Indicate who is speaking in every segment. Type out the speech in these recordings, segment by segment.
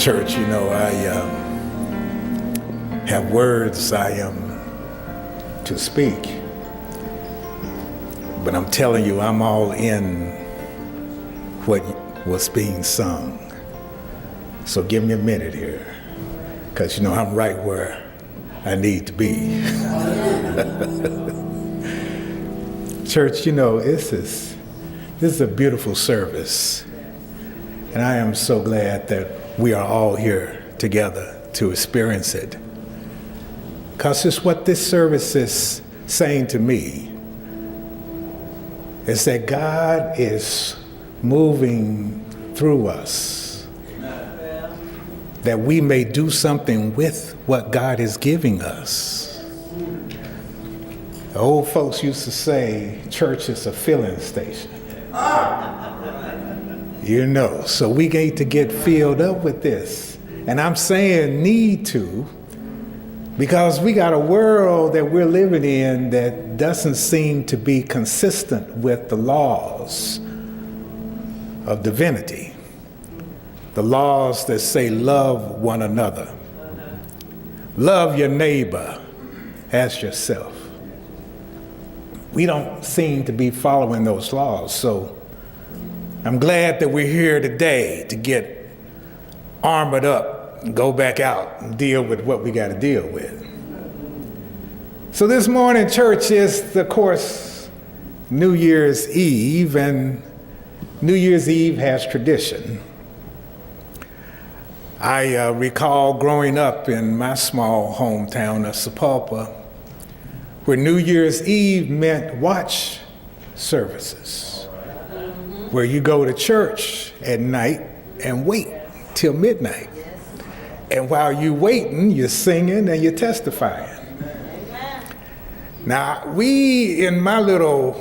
Speaker 1: Church, you know, I have words I am to speak, but I'm telling you, I'm all in what was being sung. So give me a minute here, because, you know, I'm right where I need to be. Church, you know, this is a beautiful service, and I am so glad that we are all here together to experience it. Because it's what this service is saying to me, is that God is moving through us, that we may do something with what God is giving us. The old folks used to say, church is a filling station. You know, so we need to get filled up with this. And I'm saying need to, because we got a world that we're living in that doesn't seem to be consistent with the laws of divinity. The laws that say love one another. Love your neighbor as yourself. We don't seem to be following those laws, so I'm glad that we're here today to get armored up and go back out and deal with what we got to deal with. So this morning, church, is, of course, New Year's Eve, and New Year's Eve has tradition. I recall growing up in my small hometown of Sapulpa, where New Year's Eve meant watch services, where you go to church at night and wait till midnight. And while you're waiting, you're singing and you're testifying. Now, we, in my little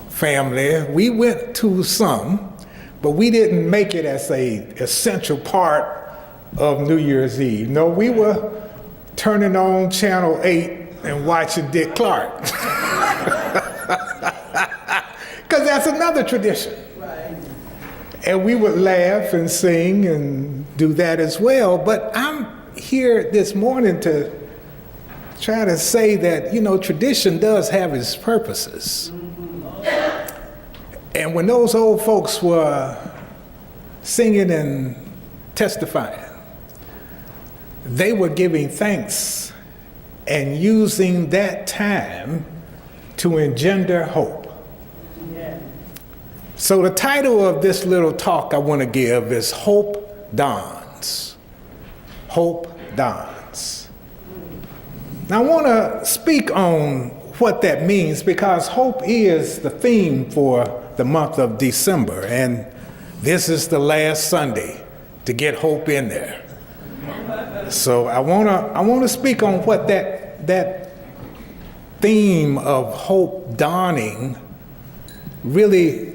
Speaker 1: family, we went to some, but we didn't make it as an essential part of New Year's Eve. No, we were turning on Channel 8 and watching Dick Clark. Because that's another tradition. Right. And we would laugh and sing and do that as well. But I'm here this morning to try to say that, you know, tradition does have its purposes. And when those old folks were singing and testifying, they were giving thanks and using that time to engender hope. So the title of this little talk I want to give is Hope Dawns. Hope Dawns. Now I want to speak on what that means, because hope is the theme for the month of December, and this is the last Sunday to get hope in there. So I want to speak on what that theme of hope dawning really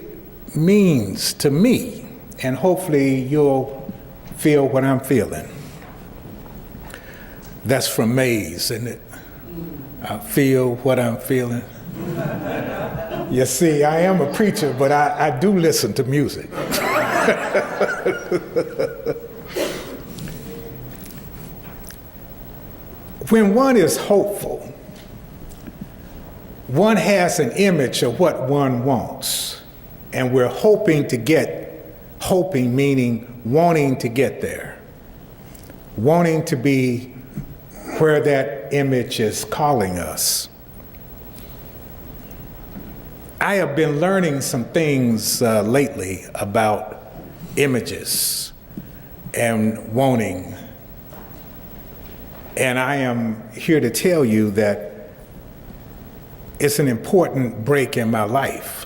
Speaker 1: means to me, and hopefully you'll feel what I'm feeling. That's from Maze, isn't it? I feel what I'm feeling. You see, I am a preacher, but I do listen to music. When one is hopeful, one has an image of what one wants, and we're hoping meaning wanting to get there, wanting to be where that image is calling us. I have been learning some things lately about images and wanting. And I am here to tell you that it's an important break in my life,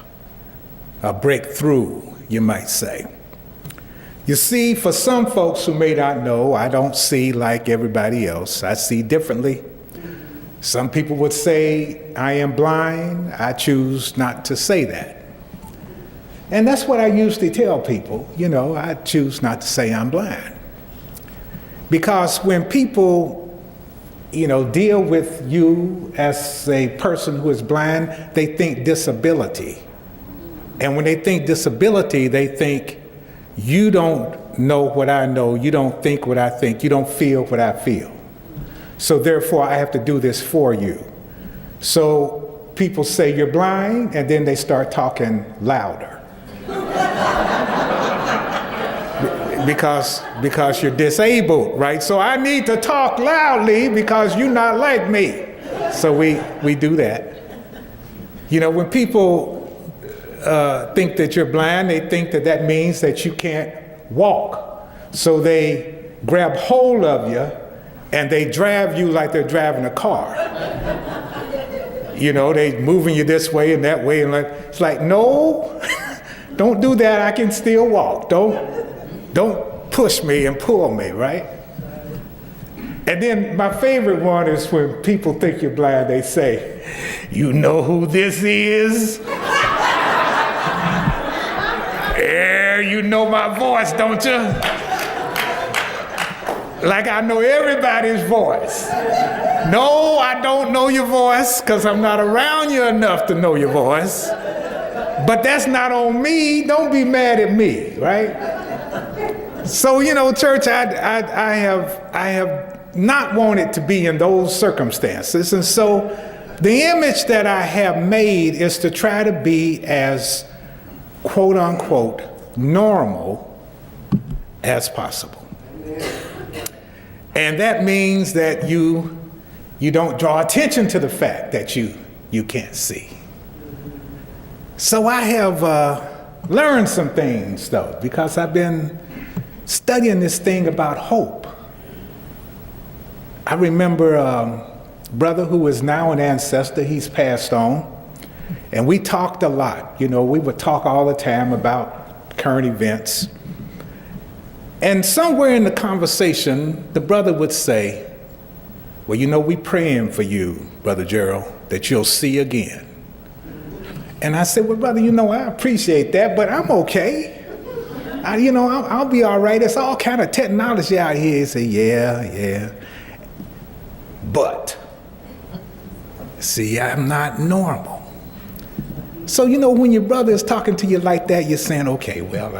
Speaker 1: a breakthrough, you might say. You see, for some folks who may not know, I don't see like everybody else. I see differently. Some people would say I am blind. I choose not to say that. And that's what I usually tell people. You know, I choose not to say I'm blind. Because when people, you know, deal with you as a person who is blind, they think disability. And when they think disability, they think you don't know what I know, you don't think what I think, you don't feel what I feel. So therefore, I have to do this for you. So people say you're blind, and then they start talking louder. because you're disabled, right? So I need to talk loudly because you're not like me. So we do that. You know, when people think that you're blind, they think that that means that you can't walk. So they grab hold of you and they drive you like they're driving a car. You know, they moving you this way and that way, and it's like, no, don't do that. I can still walk. Don't push me and pull me, right? And then my favorite one is when people think you're blind, they say, you know who this is? Yeah, you know my voice, don't you? Like I know everybody's voice. No, I don't know your voice because I'm not around you enough to know your voice. But that's not on me. Don't be mad at me, right? So, you know, church, I have not wanted to be in those circumstances. And so the image that I have made is to try to be as, quote unquote, normal as possible. And that means that you don't draw attention to the fact that you can't see. So I have learned some things, though, because I've been studying this thing about hope. I remember a brother who is now an ancestor. He's passed on. And we talked a lot. You know, we would talk all the time about current events. And somewhere in the conversation, the brother would say, well, you know, we praying for you, Brother Gerald, that you'll see again. And I said, well, brother, you know, I appreciate that, but I'm okay. I'll be all right. There's all kind of technology out here. He said, yeah. But, see, I'm not normal. So, you know, when your brother is talking to you like that, you're saying, okay, well,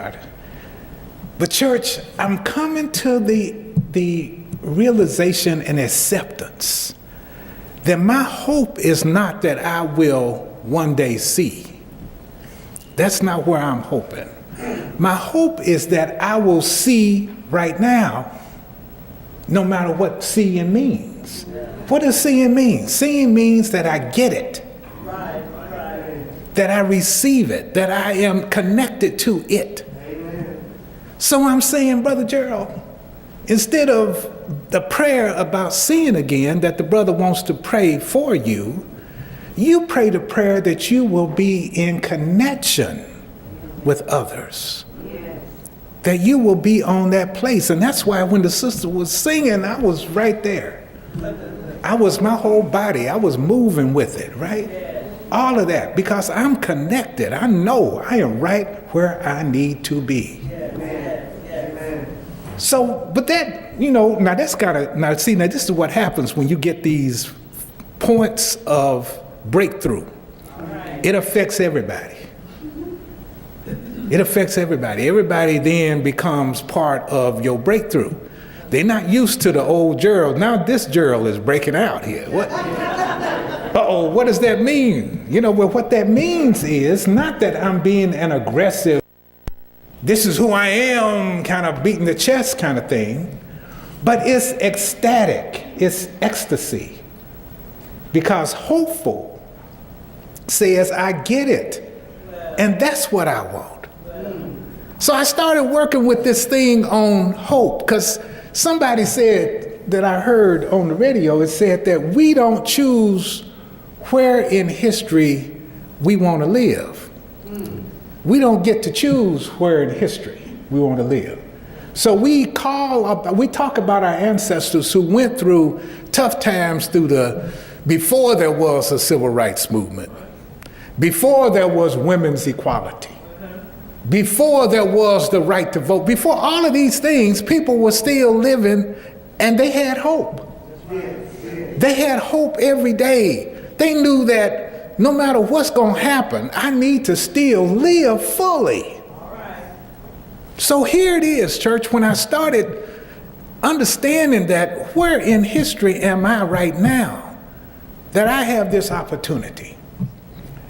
Speaker 1: but church, I'm coming to the realization and acceptance that my hope is not that I will one day see. That's not where I'm hoping. My hope is that I will see right now, no matter what seeing means. What does seeing mean? Seeing means that I get it, that I receive it, that I am connected to it. So I'm saying, Brother Gerald, instead of the prayer about seeing again that the brother wants to pray for you, you pray the prayer that you will be in connection with others. Yes. That you will be on that place. And that's why when the sister was singing, I was right there. My whole body, I was moving with it, right? Yes. All of that, because I'm connected. I know I am right where I need to be. So, but that, you know, now this is what happens when you get these points of breakthrough. Right. It affects everybody. It affects everybody. Everybody then becomes part of your breakthrough. They're not used to the old Gerald. Now this Gerald is breaking out here. What? Uh-oh, what does that mean? You know, well, what that means is not that I'm being an aggressive, this is who I am, kind of beating the chest kind of thing, but it's ecstatic, it's ecstasy. Because hopeful says, I get it, and that's what I want. So I started working with this thing on hope, because somebody said that I heard on the radio, it said that we don't choose where in history we want to live. We don't get to choose where in history we want to live. So we talk about our ancestors who went through tough times before there was a civil rights movement, before there was women's equality, before there was the right to vote, before all of these things, people were still living and they had hope. They had hope every day. They knew that no matter what's going to happen, I need to still live fully. So here it is, church, when I started understanding that where in history am I right now, that I have this opportunity,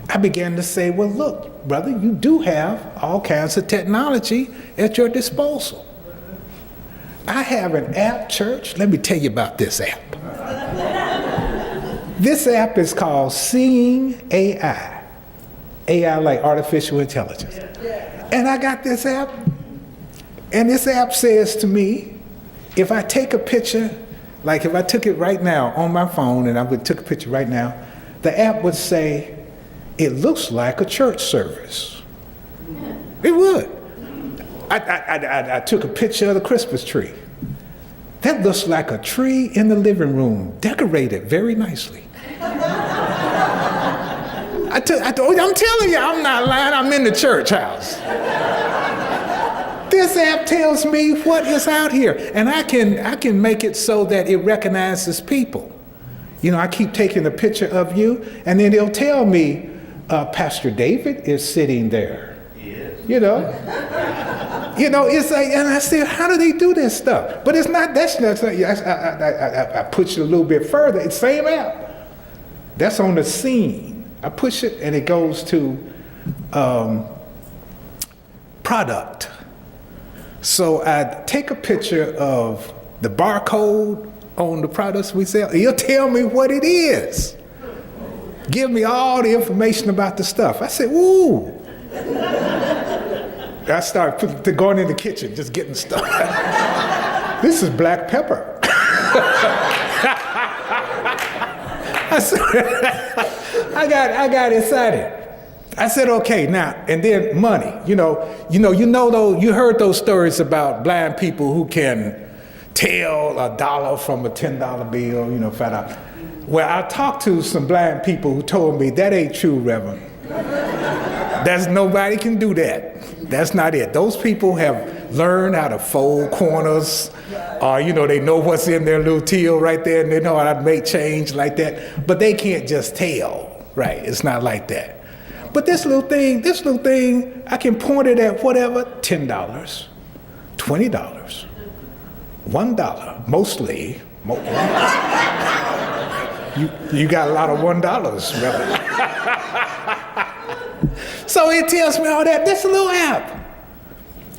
Speaker 1: I began to say, well, look, brother, you do have all kinds of technology at your disposal. I have an app, church. Let me tell you about this app. This app is called Seeing AI. AI like artificial intelligence. And I got this app, and this app says to me, if I take a picture, like if I took it right now on my phone and I took a picture right now, the app would say, it looks like a church service. It would. I took a picture of the Christmas tree. That looks like a tree in the living room, decorated very nicely. I'm telling you, I'm not lying, I'm in the church house. This app tells me what is out here, and I can make it so that it recognizes people. You know, I keep taking a picture of you, and then it'll tell me, Pastor David is sitting there. You know, it's like, and I said, how do they do this stuff? But it's not, I push it a little bit further. It's the same app. That's on the scene. I push it and it goes to product. So I take a picture of the barcode on the products we sell. He'll tell me what it is. Give me all the information about the stuff. I said, ooh. I started going in the kitchen, just getting stuff. This is black pepper. I got excited. I said, okay, now, and then money. You heard those stories about blind people who can tell $1 from a $10 bill, $5. Well, I talked to some blind people who told me that ain't true, Reverend. Nobody can do that. That's not it. Those people have learned how to fold corners, or they know what's in their little till right there, and they know how to make change like that. But they can't just tell, right? It's not like that. But this little thing, I can point it at whatever, $10, $20, $1, mostly. You got a lot of $1, Reverend. So it tells me all that. This little app.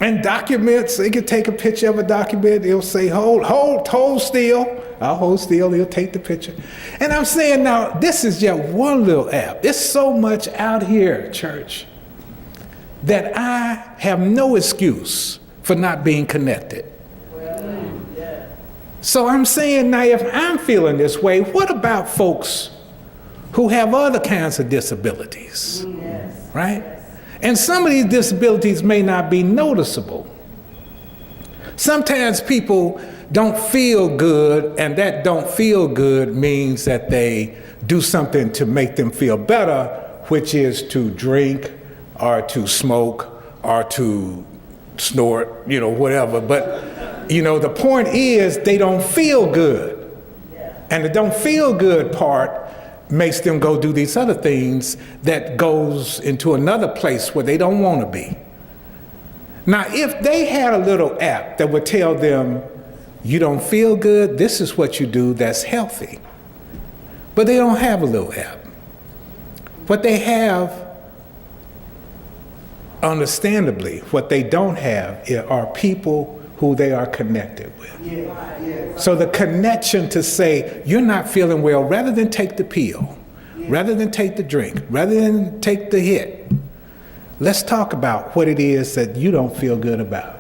Speaker 1: And documents, it can take a picture of a document. It'll say, hold still. I'll hold still, he'll take the picture. And I'm saying now, this is just one little app. There's so much out here, church, that I have no excuse for not being connected. So I'm saying now, if I'm feeling this way, what about folks who have other kinds of disabilities, right? And some of these disabilities may not be noticeable. Sometimes people don't feel good, and that don't feel good means that they do something to make them feel better, which is to drink or to smoke or to snort, whatever. But, the point is they don't feel good. And the don't feel good part makes them go do these other things that goes into another place where they don't want to be. Now, if they had a little app that would tell them, you don't feel good, this is what you do that's healthy. But they don't have a little app. What they have, understandably, what they don't have are people who they are connected with. So the connection to say, you're not feeling well, rather than take the pill, rather than take the drink, rather than take the hit, Let's talk about what it is that you don't feel good about.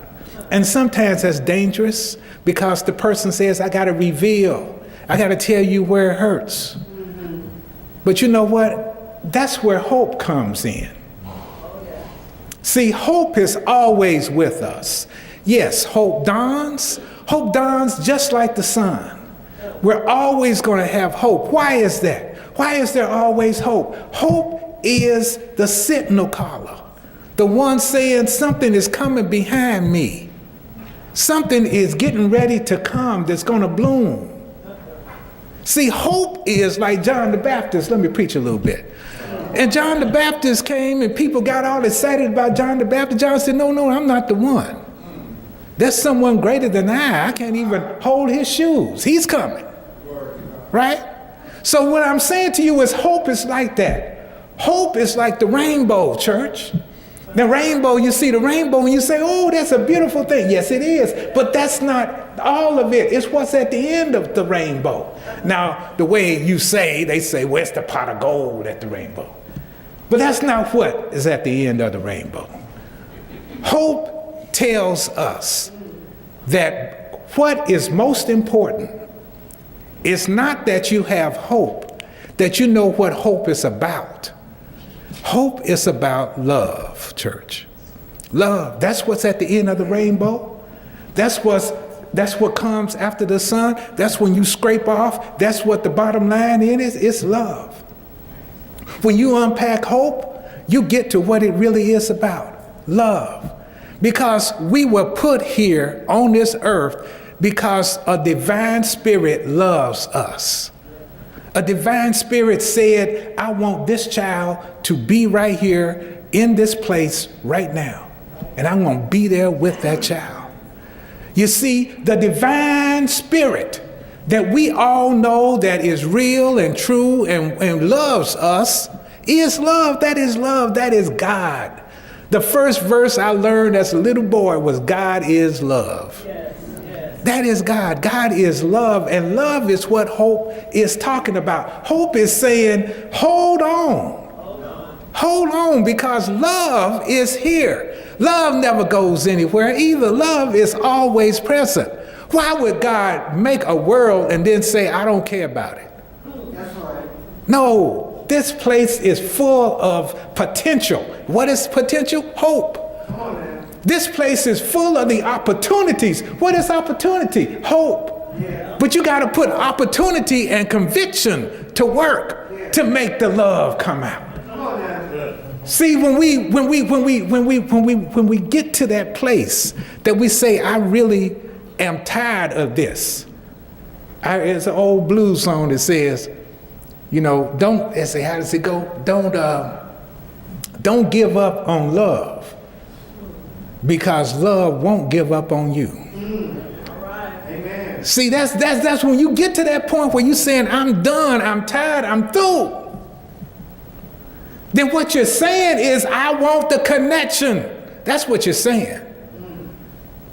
Speaker 1: And sometimes that's dangerous because the person says, I got to reveal. I got to tell you where it hurts. But you know what? That's where hope comes in. See, hope is always with us. Yes, hope dawns. Hope dawns just like the sun. We're always going to have hope. Why is that? Why is there always hope? Hope is the signal caller. The one saying something is coming behind me. Something is getting ready to come that's going to bloom. See, hope is like John the Baptist. Let me preach a little bit. And John the Baptist came and people got all excited about John the Baptist. John said, no, I'm not the one. There's someone greater than I. I can't even hold his shoes. He's coming. Right? So what I'm saying to you is hope is like that. Hope is like the rainbow, church. The rainbow, you see the rainbow and you say, oh, that's a beautiful thing. Yes, it is. But that's not all of it. It's what's at the end of the rainbow. Now, the way you say, they say, where's the pot of gold at the rainbow? But that's not what is at the end of the rainbow. Hope tells us that what is most important is not that you have hope, that you know what hope is about. Hope is about love, church. Love. That's what's at the end of the rainbow. That's what comes after the sun. That's when you scrape off. That's what the bottom line is. It's love. When you unpack hope, you get to what it really is about. Love. Because we were put here on this earth because a divine spirit loves us. A divine spirit said, I want this child to be right here in this place right now. And I'm going to be there with that child. You see, the divine spirit that we all know that is real and true and loves us is love. That is love. That is God. The first verse I learned as a little boy was God is love. That is God. God is love, and love is what hope is talking about. Hope is saying, hold on. Hold on, because love is here. Love never goes anywhere either. Love is always present. Why would God make a world and then say, I don't care about it? That's right. No, this place is full of potential. What is potential? Hope. Come on, man. This place is full of the opportunities. What is opportunity? Hope. Yeah. But you got to put opportunity and conviction to work to make the love come out. See, when we get to that place that we say, I really am tired of this. It's an old blues song that says, you know, how does it go? Don't give up on love. Because love won't give up on you. All right. Amen. See, that's when you get to that point where you're saying, I'm done, I'm tired, I'm through. Then what you're saying is, I want the connection. That's what you're saying.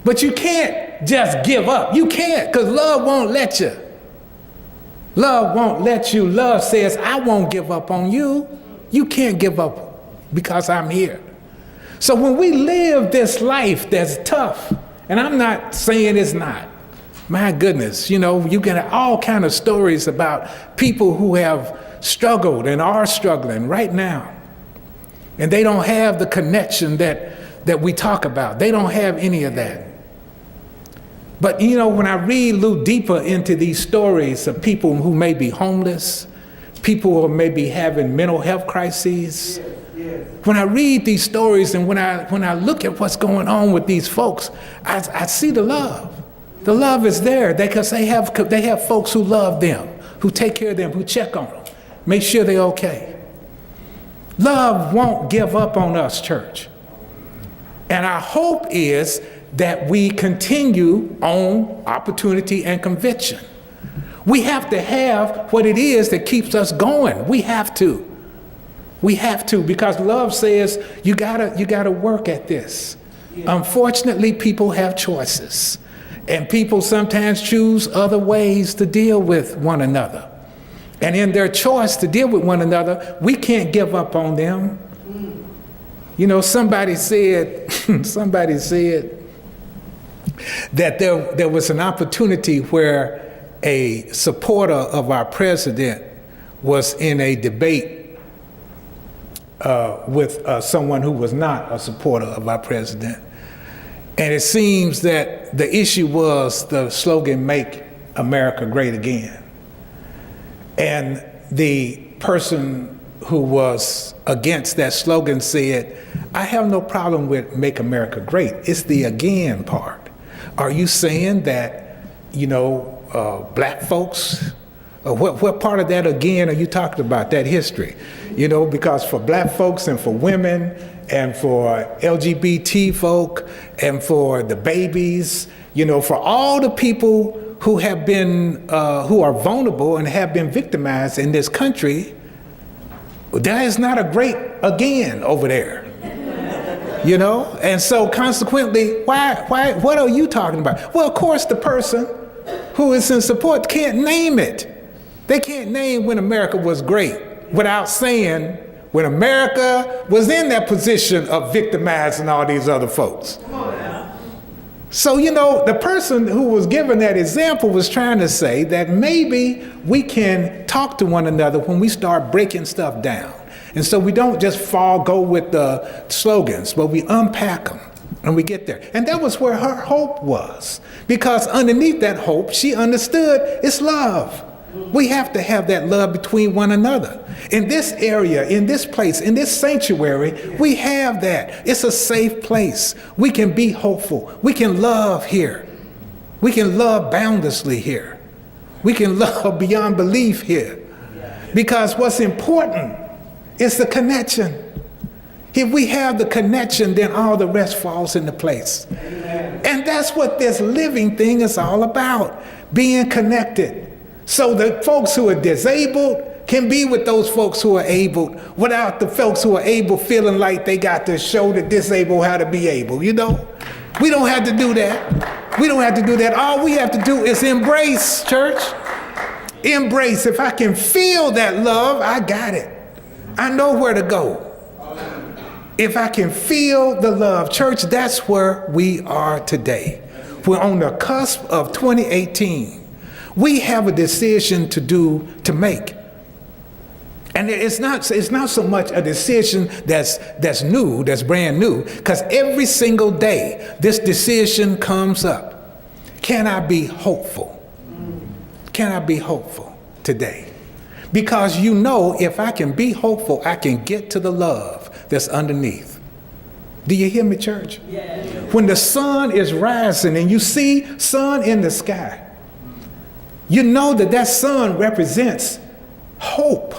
Speaker 1: But you can't just give up. You can't, because love won't let you. Love won't let you. Love says, I won't give up on you. You can't give up because I'm here. So when we live this life that's tough, and I'm not saying it's not, my goodness, you know, you get all kind of stories about people who have struggled and are struggling right now. And they don't have the connection that we talk about. They don't have any of that. But you know, when I read a little deeper into these stories of people who may be homeless, people who may be having mental health crises, when I read these stories and when I look at what's going on with these folks, I see the love. The love is there because they have folks who love them, who take care of them, who check on them, make sure they're okay. Love won't give up on us, church. And our hope is that we continue on opportunity and conviction. We have to have what it is that keeps us going. We have to. We have to, because love says you gotta work at this. Yeah. Unfortunately, people have choices, and people sometimes choose other ways to deal with one another. And in their choice to deal with one another, we can't give up on them. You know, somebody said, somebody said that there was an opportunity where a supporter of our president was in a debate with someone who was not a supporter of our president. And it seems that the issue was the slogan, "Make America Great Again." And the person who was against that slogan said, "I have no problem with "Make America Great." It's the again part. Are you saying that, you know, black folks, what part of that again are you talking about, that history? You know, because for black folks and for women and for LGBT folk and for the babies, you know, for all the people who have been, who are vulnerable and have been victimized in this country, there is not a great again over there. You know, and so consequently, what are you talking about? Well, of course, the person who is in support can't name it. They can't name when America was great without saying when America was in that position of victimizing all these other folks. So, you know, the person who was given that example was trying to say that maybe we can talk to one another when we start breaking stuff down. And so we don't just go with the slogans, but we unpack them and we get there. And that was where her hope was. Because underneath that hope, she understood it's love. We have to have that love between one another. In this area, in this place, in this sanctuary, we have that. It's a safe place. We can be hopeful. We can love here. We can love boundlessly here. We can love beyond belief here. Because what's important is the connection. If we have the connection, then all the rest falls into place. Amen. And that's what this living thing is all about, being connected. So the folks who are disabled can be with those folks who are able, without the folks who are able feeling like they got to show the disabled how to be able, you know? We don't have to do that. We don't have to do that. All we have to do is embrace, church. Embrace. If I can feel that love, I got it. I know where to go. If I can feel the love, church, that's where we are today. We're on the cusp of 2018. We have a decision to make. And it's not so much a decision that's new, that's brand new, because every single day this decision comes up. Can I be hopeful? Can I be hopeful today? Because you know, if I can be hopeful, I can get to the love that's underneath. Do you hear me, church? Yeah. When the sun is rising and you see sun in the sky, you know that sun represents hope.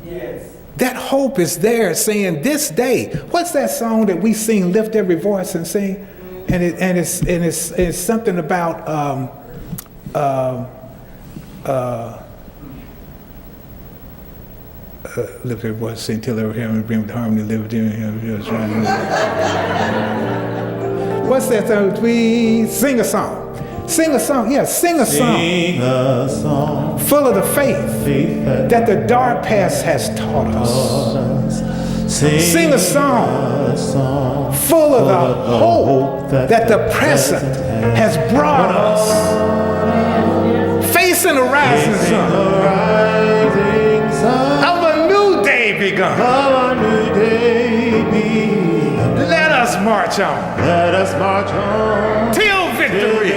Speaker 1: Yes. That hope is there saying this day. What's that song that we sing, lift every voice and sing? And it's something about lift every voice, sing till every heaven bring with harmony, live in him. What's that song? We sing a song. Sing a song, yeah, sing a song.
Speaker 2: Sing a song.
Speaker 1: Full of the faith that the dark past has taught us. Sing a song full of the hope that the present has brought us. Facing the rising sun of a new day begun. Let us march on.
Speaker 2: Let us march on.
Speaker 1: Till victory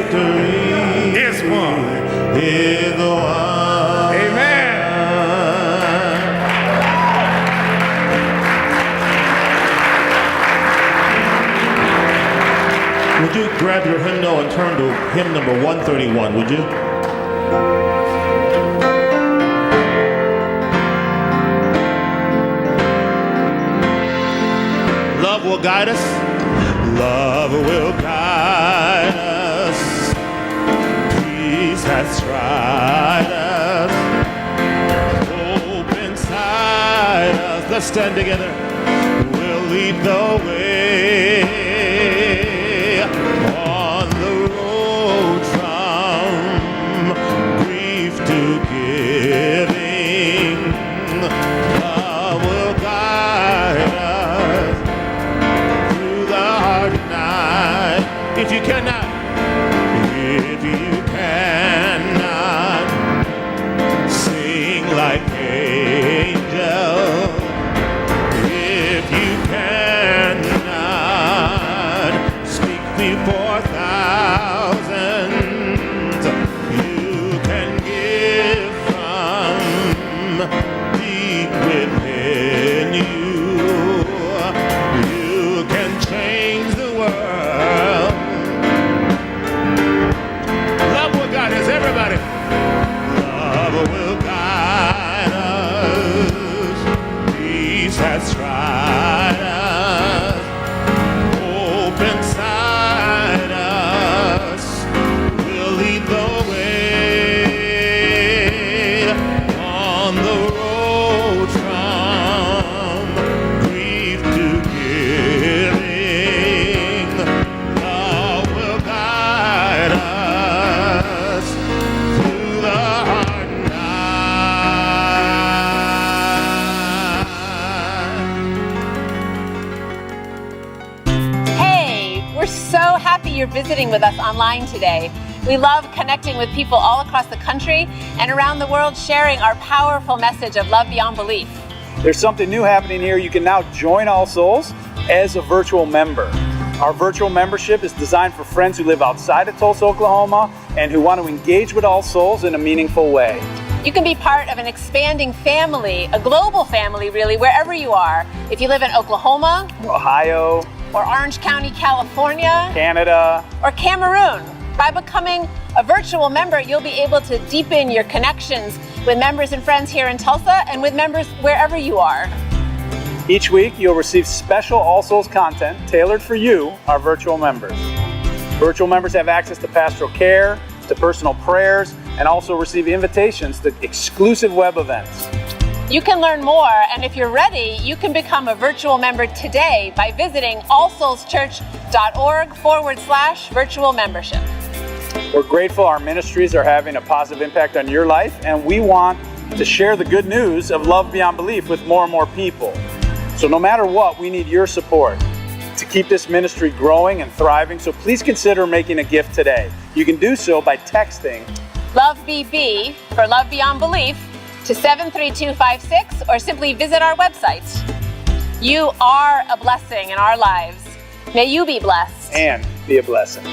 Speaker 1: is won.
Speaker 2: Is the one.
Speaker 1: Amen.
Speaker 2: Would you grab your hymnal and turn to hymn number 131, would you? Love will guide us. Love will guide us. Peace has tried us. Hope inside us. Let's stand together. We'll lead the way on the road from grief to giving. Love will guide us. cannot, if you cannot sing like angels, if you cannot speak before thousands, you can give from deep within you. You can change the world. Love what God is, everybody. Love will guide us. Peace has tried us. Hope inside us will lead the way on the road from grief to giving. Love will guide us through the hard night.
Speaker 3: Hey, we're so happy you're visiting with us online today. We love connecting with people all across the country and around the world, sharing our powerful message of love beyond belief.
Speaker 4: There's something new happening here. You can now join All Souls as a virtual member. Our virtual membership is designed for friends who live outside of Tulsa, Oklahoma, and who want to engage with All Souls in a meaningful way.
Speaker 3: You can be part of an expanding family, a global family really, wherever you are. If you live in Oklahoma,
Speaker 4: Ohio,
Speaker 3: or Orange County, California,
Speaker 4: Canada,
Speaker 3: or Cameroon. By becoming a virtual member, you'll be able to deepen your connections with members and friends here in Tulsa and with members wherever you are.
Speaker 4: Each week, you'll receive special All Souls content tailored for you, our virtual members. Virtual members have access to pastoral care, to personal prayers, and also receive invitations to exclusive web events.
Speaker 3: You can learn more, and if you're ready, you can become a virtual member today by visiting allsoulschurch.org/virtual membership.
Speaker 4: We're grateful our ministries are having a positive impact on your life, and we want to share the good news of love beyond belief with more and more people. So no matter what, we need your support to keep this ministry growing and thriving, so please consider making a gift today. You can do so by texting
Speaker 3: LOVEBB for Love Beyond Belief to 73256 or simply visit our website. You are a blessing in our lives. May you be blessed.
Speaker 4: and be a blessing.